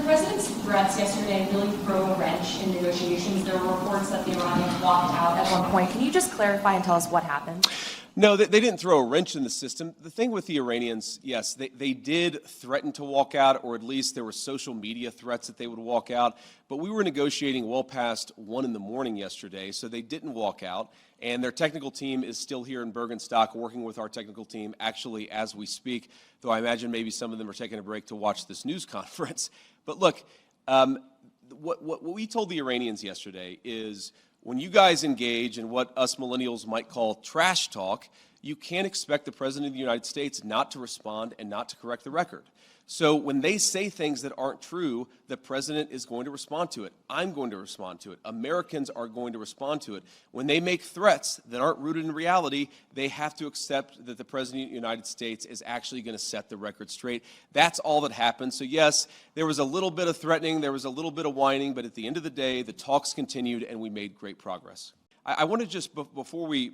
the president's threats yesterday really throw a wrench in negotiations? There were reports that the Iranians walked out at one point. Can you just clarify and tell us what happened? No, they didn't throw a wrench in the system. The thing with the Iranians, yes, they did threaten to walk out, or at least there were social media threats that they would walk out. But we were negotiating well past 1 in the morning yesterday, so they didn't walk out. And their technical team is still here in Burgenstock working with our technical team actually as we speak, though I imagine maybe some of them are taking a break to watch this news conference. But look, what we told the Iranians yesterday is, when you guys engage in what us millennials might call trash talk, you can't expect the President of the United States not to respond and not to correct the record. So when they say things that aren't true, the President is going to respond to it. I'm going to respond to it. Americans are going to respond to it. When they make threats that aren't rooted in reality, they have to accept that the President of the United States is actually going to set the record straight. That's all that happened. So yes, there was a little bit of threatening, there was a little bit of whining, but at the end of the day, the talks continued and we made great progress. I want to just, before we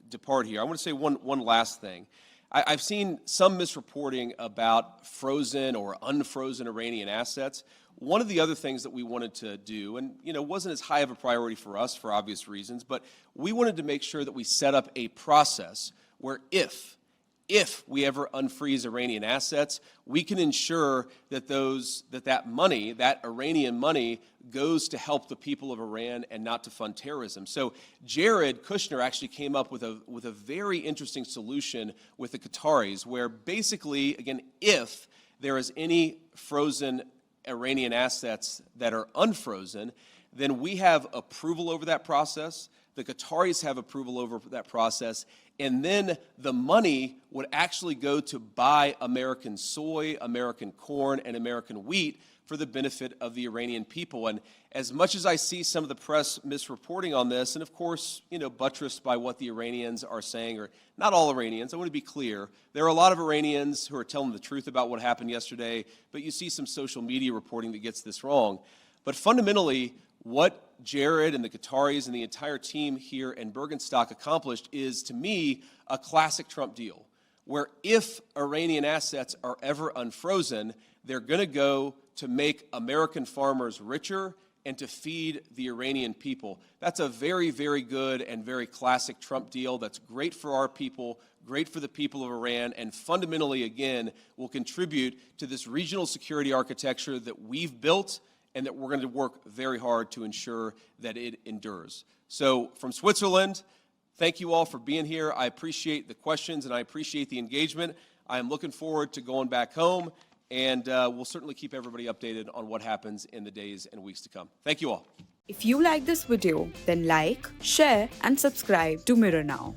depart here, I want to say one last thing. I've seen some misreporting about frozen or unfrozen Iranian assets. One of the other things that we wanted to do, and wasn't as high of a priority for us for obvious reasons, but we wanted to make sure that we set up a process where if we ever unfreeze Iranian assets, we can ensure that that money, that Iranian money, goes to help the people of Iran and not to fund terrorism. So Jared Kushner actually came up with a very interesting solution with the Qataris, where basically, again, if there is any frozen Iranian assets that are unfrozen, then we have approval over that process. The Qataris have approval over that process, and then the money would actually go to buy American soy, American corn, and American wheat for the benefit of the Iranian people. And as much as I see some of the press misreporting on this, and of course, buttressed by what the Iranians are saying, or not all Iranians, I want to be clear, there are a lot of Iranians who are telling the truth about what happened yesterday, but you see some social media reporting that gets this wrong. But fundamentally, what Jared and the Qataris and the entire team here in Burgenstock accomplished is, to me, a classic Trump deal, where if Iranian assets are ever unfrozen, they're going to go to make American farmers richer and to feed the Iranian people. That's a very, very good and very classic Trump deal that's great for our people, great for the people of Iran, and fundamentally, again, will contribute to this regional security architecture that we've built and that we're going to work very hard to ensure that it endures. So from Switzerland, thank you all for being here. I appreciate the questions and I appreciate the engagement. I am looking forward to going back home, and we'll certainly keep everybody updated on what happens in the days and weeks to come. Thank you all. If you like this video, then like, share and subscribe to Mirror Now.